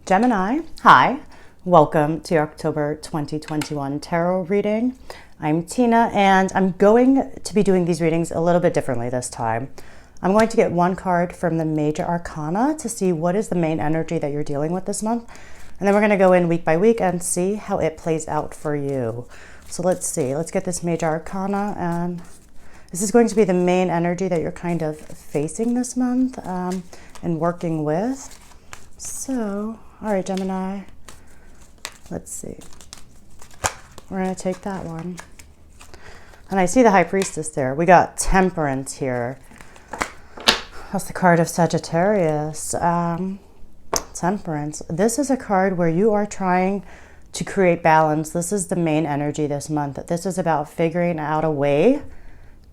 Gemini, hi. Welcome to October 2021 tarot reading. I'm Tina, and I'm going to be doing these readings a little bit differently this time. I'm going to get one card from the major arcana to see what is the main energy that you're dealing with this month. And then we're going to go in week by week and see how it plays out for you. So let's see. Let's get this major arcana. And this is going to be the main energy that you're kind of facing this month and working with. So, all right, Gemini. Let's see. We're going to take that one. And I see the High Priestess there. We got Temperance here. That's the card of Sagittarius. Temperance. This is a card where you are trying to create balance. This is the main energy this month. This is about figuring out a way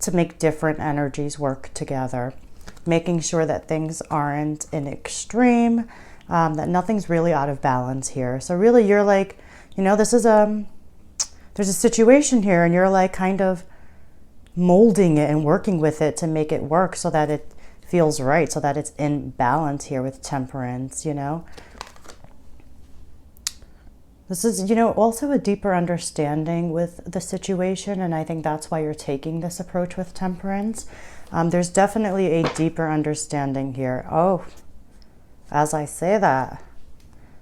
to make different energies work together. Making sure that things aren't in extreme, that nothing's really out of balance here. So really you're like, you know, this is there's a situation here and you're like kind of molding it and working with it to make it work so that it feels right, so that it's in balance here with Temperance, you know. This is, you know, also a deeper understanding with the situation, and I think that's why you're taking this approach with Temperance. There's definitely a deeper understanding here. Oh, as I say that,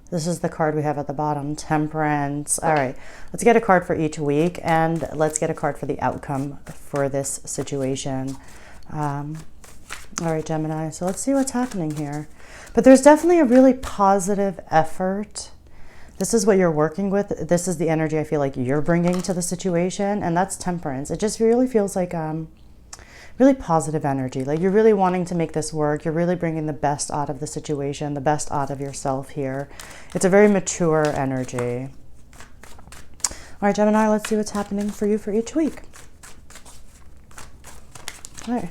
this is the card we have at the bottom, Temperance. All right, let's get a card for each week, and let's get a card for the outcome for this situation. All right, Gemini, so let's see what's happening here. But there's definitely a really positive effort. This is what you're working with. This is the energy I feel like you're bringing to the situation, and that's Temperance. It just really feels like really positive energy. Like you're really wanting to make this work. You're really bringing the best out of the situation, the best out of yourself here. It's a very mature energy. All right, Gemini, let's see what's happening for you for each week. All right.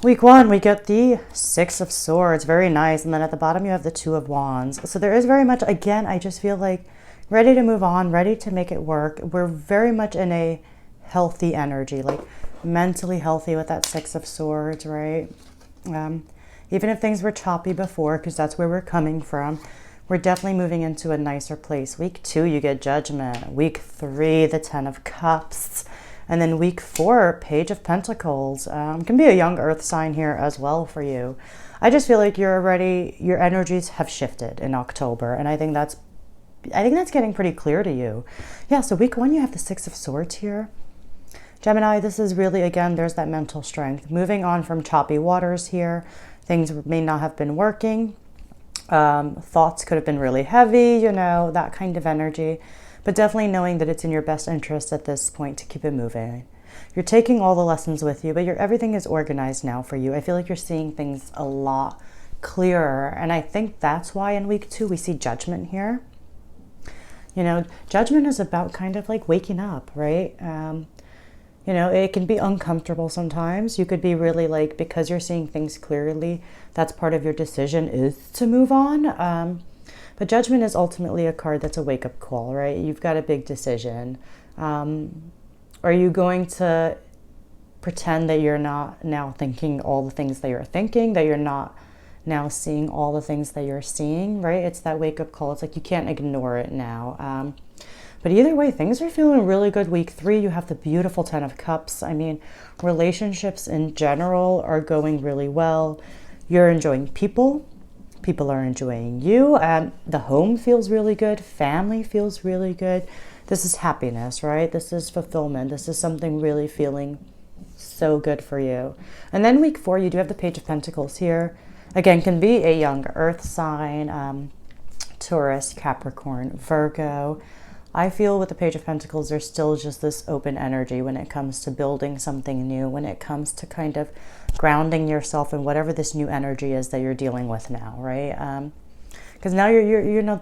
Week one, we get the Six of Swords. Very nice. And then at the bottom, you have the Two of Wands. So there is very much, again, I just feel like ready to move on, ready to make it work. We're very much in a healthy energy, like mentally healthy with that Six of Swords, right? Even if things were choppy before, because that's where we're coming from, we're definitely moving into a nicer place. Week two, you get Judgment. Week three, the Ten of Cups. And then week four, Page of Pentacles. Can be a young earth sign here as well for you. I just feel like you're ready. Your energies have shifted in October. And I think that's getting pretty clear to you. Yeah, so week one, you have the Six of Swords here. Gemini, this is really, again, there's that mental strength. Moving on from choppy waters here. Things may not have been working. Thoughts could have been really heavy, you know, that kind of energy. But definitely knowing that it's in your best interest at this point to keep it moving. You're taking all the lessons with you, but everything is organized now for you. I feel like you're seeing things a lot clearer. And I think that's why in week two we see Judgment here. You know, Judgment is about kind of like waking up, right? You know, it can be uncomfortable sometimes. You could be really like, because you're seeing things clearly, that's part of your decision is to move on. But Judgment is ultimately a card that's a wake-up call, right? You've got a big decision. Are you going to pretend that you're not now thinking all the things that you're thinking, that you're not now seeing all the things that you're seeing, right? It's that wake-up call. It's like you can't ignore it now. But either way, things are feeling really good. Week three, you have the beautiful Ten of Cups. I mean, relationships in general are going really well. You're enjoying people. People are enjoying you. The home feels really good. Family feels really good. This is happiness, right? This is fulfillment. This is something really feeling so good for you. And then week four, you do have the Page of Pentacles here. Again, can be a young earth sign, Taurus, Capricorn, Virgo. I feel with the Page of Pentacles, there's still just this open energy when it comes to building something new, when it comes to kind of grounding yourself in whatever this new energy is that you're dealing with now, right? Because now you know,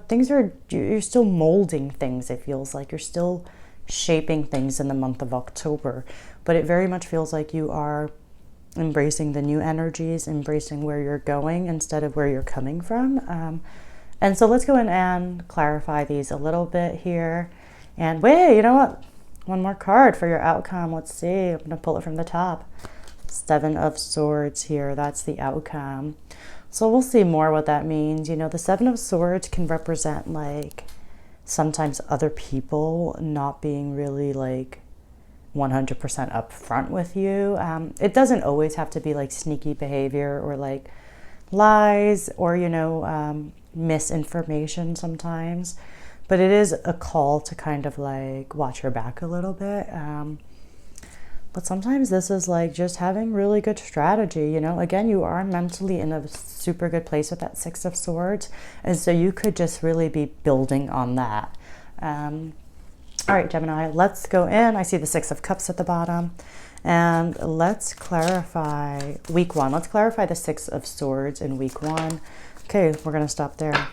you're still molding things. It feels like you're still shaping things in the month of October, but it very much feels like you are embracing the new energies, embracing where you're going instead of where you're coming from. And so let's go in and clarify these a little bit here. And wait, you know what? One more card for your outcome. Let's see. I'm going to pull it from the top. Seven of Swords here. That's the outcome. So we'll see more what that means. You know, the Seven of Swords can represent like sometimes other people not being really like 100% upfront with you. It doesn't always have to be like sneaky behavior or like lies or, you know, misinformation sometimes. But it is a call to kind of like watch your back a little bit. But sometimes this is like just having really good strategy, you know. Again, you are mentally in a super good place with that Six of Swords. And so you could just really be building on that. All right, Gemini, let's go in. I see the Six of Cups at the bottom. And let's clarify week one. Let's clarify the Six of Swords in week one. Okay, we're going to stop there.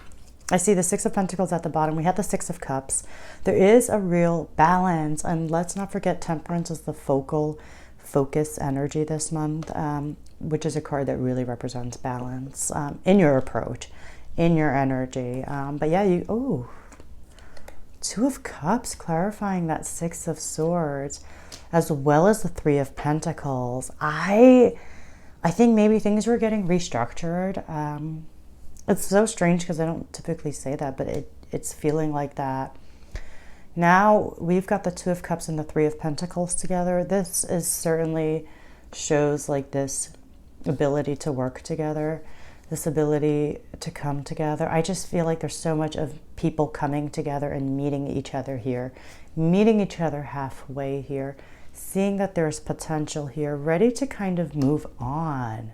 I see the Six of Pentacles at the bottom. We have the Six of Cups. There is a real balance. And let's not forget Temperance is the focus energy this month, which is a card that really represents balance in your approach, in your energy. But yeah, Two of Cups, clarifying that Six of Swords, as well as the Three of Pentacles. I think maybe things were getting restructured. It's so strange because I don't typically say that, but it's feeling like that. Now we've got the Two of Cups and the Three of Pentacles together. This is certainly shows like this ability to work together, this ability to come together. I just feel like there's so much of people coming together and meeting each other here, meeting each other halfway here, seeing that there's potential here, ready to kind of move on.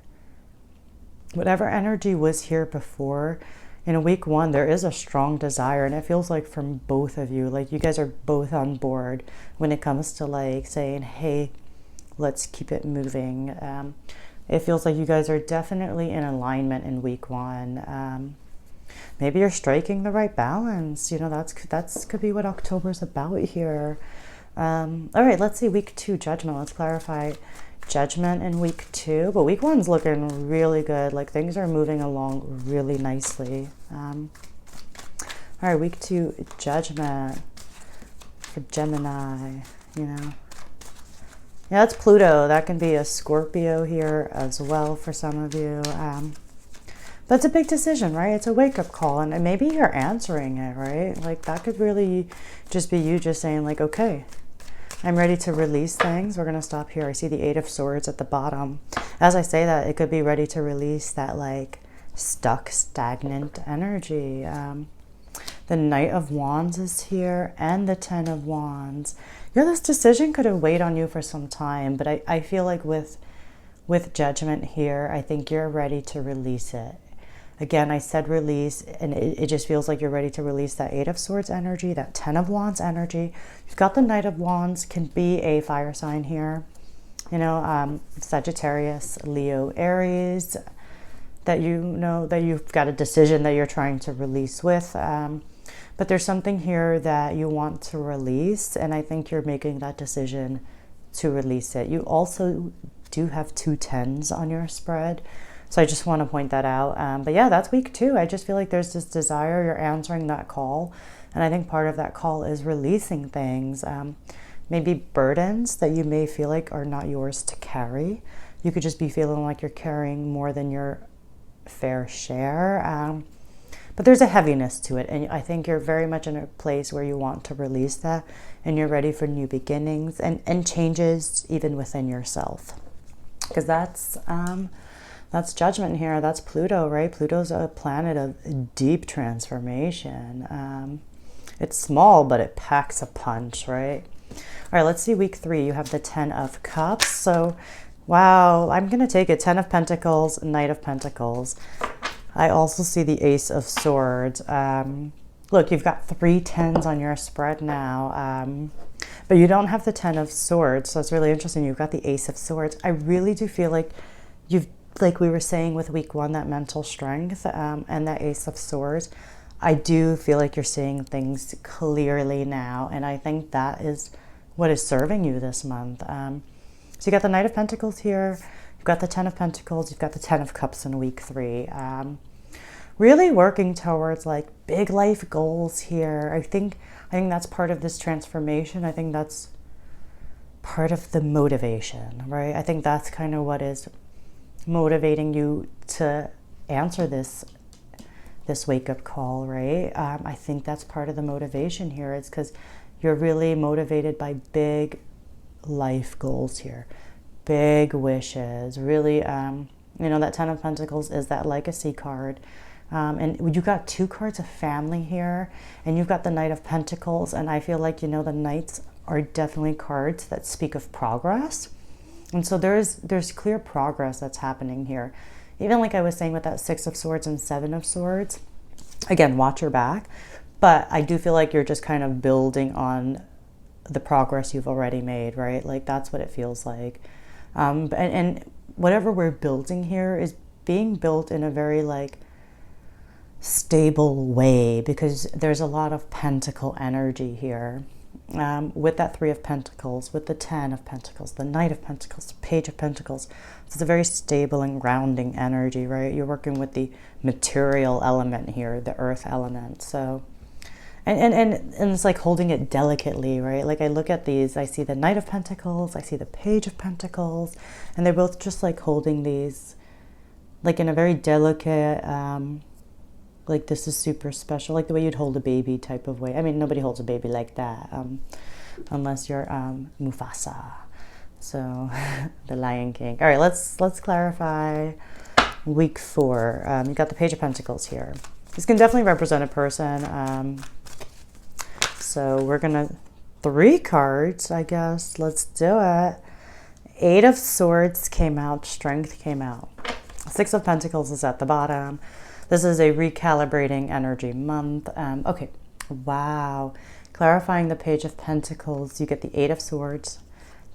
Whatever energy was here before, in week one, there is a strong desire, and it feels like from both of you, like you guys are both on board when it comes to like saying, hey, let's keep it moving. It feels like you guys are definitely in alignment in week one. Maybe you're striking the right balance. You know, that's could be what October's about here. All right, let's see week two, Judgment. Let's clarify Judgment in week two. But week one's looking really good. Like things are moving along really nicely. All right, week two, Judgment for Gemini, you know. Yeah, that's Pluto. That can be a Scorpio here as well for some of you. But it's a big decision, right? It's a wake-up call, and maybe you're answering it, right? Like that could really just be you just saying like, okay, I'm ready to release things. We're going to stop here. I see the Eight of Swords at the bottom. As I say that, it could be ready to release that like stuck, stagnant energy. The Knight of Wands is here and the Ten of Wands. You know, this decision could have weighed on you for some time, but I feel like with Judgment here, I think you're ready to release it. Again, I said release, and it just feels like you're ready to release that Eight of Swords energy, that Ten of Wands energy. You've got the Knight of Wands, can be a fire sign here. You know, Sagittarius, Leo, Aries, that you know that you've got a decision that you're trying to release with. But there's something here that you want to release, and I think you're making that decision to release it. You also do have two tens on your spread. So I just want to point that out. But yeah, that's week two. I just feel like there's this desire, you're answering that call. And I think part of that call is releasing things, maybe burdens that you may feel like are not yours to carry. You could just be feeling like you're carrying more than your fair share. But there's a heaviness to it. And I think you're very much in a place where you want to release that and you're ready for new beginnings and changes even within yourself. Because that's Judgment here. That's Pluto, right? Pluto's a planet of deep transformation. It's small, but it packs a punch, right? All right, let's see week three. You have the Ten of Cups. So, wow, I'm going to take it. Ten of Pentacles, Knight of Pentacles. I also see the Ace of Swords. Look, you've got three tens on your spread now. But you don't have the Ten of Swords, so it's really interesting. You've got the Ace of Swords. I really do feel like you've, like we were saying with week one, that mental strength and that Ace of Swords. I do feel like you're seeing things clearly now, and I think that is what is serving you this month. So you got the Knight of Pentacles here, you've got the Ten of Pentacles, you've got the Ten of Cups in week three. Really working towards like big life goals here. I think that's part of this transformation. I think that's part of the motivation, right? I think that's kind of what is motivating you to answer this wake-up call, right? I think that's part of the motivation here. It's because you're really motivated by big life goals here, big wishes, really. You know, that Ten of Pentacles is that legacy card. And you got 2 cards of family here, and you've got the Knight of Pentacles, and I feel like, you know, the Knights are definitely cards that speak of progress. And so there's clear progress that's happening here. Even like I was saying with that Six of Swords and Seven of Swords, again, watch your back. But I do feel like you're just kind of building on the progress you've already made, right? Like that's what it feels like. And whatever we're building here is being built in a very like stable way, because there's a lot of pentacle energy here. With that Three of Pentacles, with the Ten of Pentacles, the Knight of Pentacles, the Page of Pentacles. It's a very stable and grounding energy, right? You're working with the material element here, the earth element. So, and it's like holding it delicately, right? Like I look at these, I see the Knight of Pentacles, I see the Page of Pentacles, and they're both just like holding these like in a very delicate, like this is super special, like the way you'd hold a baby type of way. I mean, nobody holds a baby like that, unless you're Mufasa, so the Lion King. All right, let's clarify week 4. You got the Page of Pentacles here. This can definitely represent a person. So we're gonna 3 cards, I guess. Let's do it. 8 of Swords came out. Strength came out. 6 of Pentacles is at the bottom. This is a recalibrating energy month. Okay, wow. Clarifying the Page of Pentacles, you get the 8 of Swords,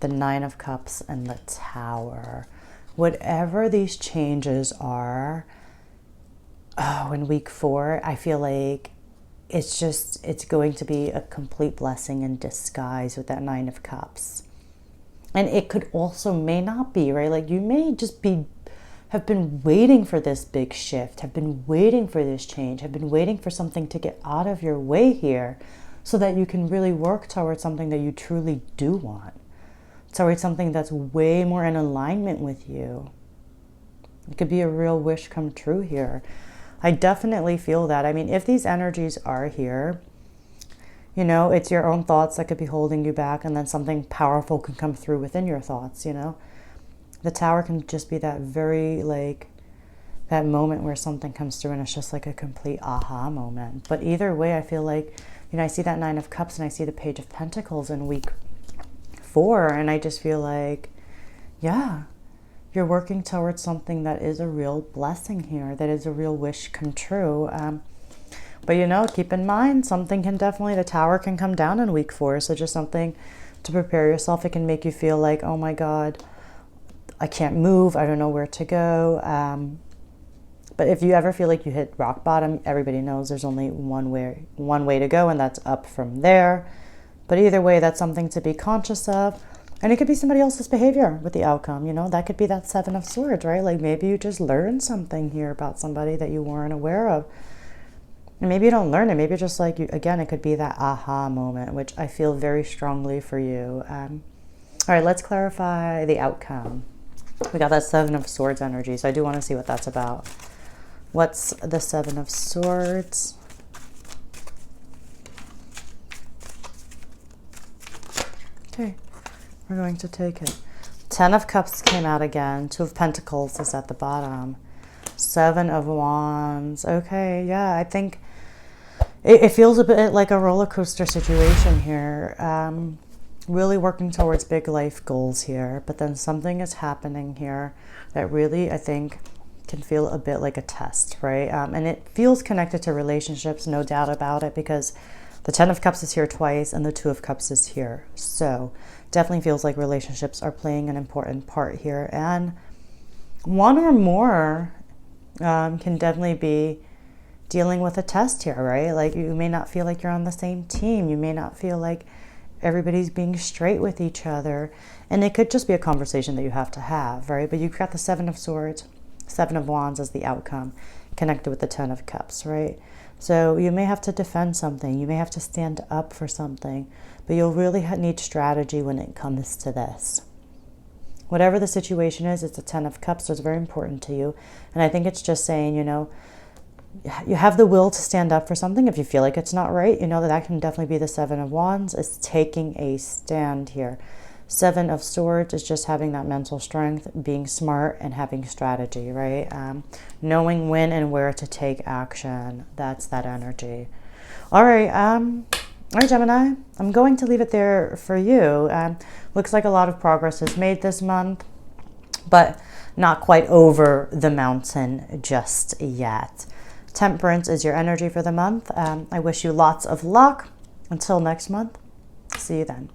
the 9 of Cups, and the Tower. Whatever these changes are, in week 4, I feel like it's going to be a complete blessing in disguise with that 9 of Cups. And it could also may not be, right? Like you may just have been waiting for this big shift, have been waiting for this change, have been waiting for something to get out of your way here so that you can really work towards something that you truly do want, towards something that's way more in alignment with you. It could be a real wish come true here. I definitely feel that. I mean, if these energies are here, you know, it's your own thoughts that could be holding you back, and then something powerful can come through within your thoughts, you know. The Tower can just be that very, like, that moment where something comes through and it's just like a complete aha moment. But either way, I feel like, you know, I see that 9 of Cups and I see the Page of Pentacles in week 4, and I just feel like, yeah, you're working towards something that is a real blessing here, that is a real wish come true. But, you know, keep in mind, something can definitely, the Tower can come down in week 4. So just something to prepare yourself. It can make you feel like, oh my God, I can't move. I don't know where to go. But if you ever feel like you hit rock bottom, everybody knows there's only one way to go, and that's up from there. But either way, that's something to be conscious of. And it could be somebody else's behavior with the outcome. You know, that could be that 7 of Swords, right? Like maybe you just learned something here about somebody that you weren't aware of. And maybe you don't learn it. Maybe just like, again, it could be that aha moment, which I feel very strongly for you. All right, let's clarify the outcome. We got that 7 of Swords energy, so I do want to see what that's about. What's the 7 of Swords? Okay, we're going to take it. 10 of Cups came out again. 2 of Pentacles is at the bottom. 7 of Wands. Okay, yeah, I think it feels a bit like a roller coaster situation here. Really working towards big life goals here, but then something is happening here that really, I think, can feel a bit like a test, right? And it feels connected to relationships, no doubt about it, because the 10 of Cups is here twice and the 2 of Cups is here. So definitely feels like relationships are playing an important part here, and one or more can definitely be dealing with a test here, right? Like you may not feel like you're on the same team. You may not feel like everybody's being straight with each other, and it could just be a conversation that you have to have, right? But you've got the 7 of Swords, 7 of Wands as the outcome, connected with the 10 of Cups, right? So you may have to defend something, you may have to stand up for something, but you'll really need strategy when it comes to this. Whatever the situation is, it's a 10 of Cups, so it's very important to you. And I think it's just saying, you know, you have the will to stand up for something. If you feel like it's not right, you know that can definitely be the 7 of Wands. It's taking a stand here. 7 of Swords is just having that mental strength, being smart, and having strategy, right? Knowing when and where to take action. That's that energy. All right, Gemini, I'm going to leave it there for you. Looks like a lot of progress is made this month, but not quite over the mountain just yet. Temperance is your energy for the month. I wish you lots of luck. Until next month, see you then.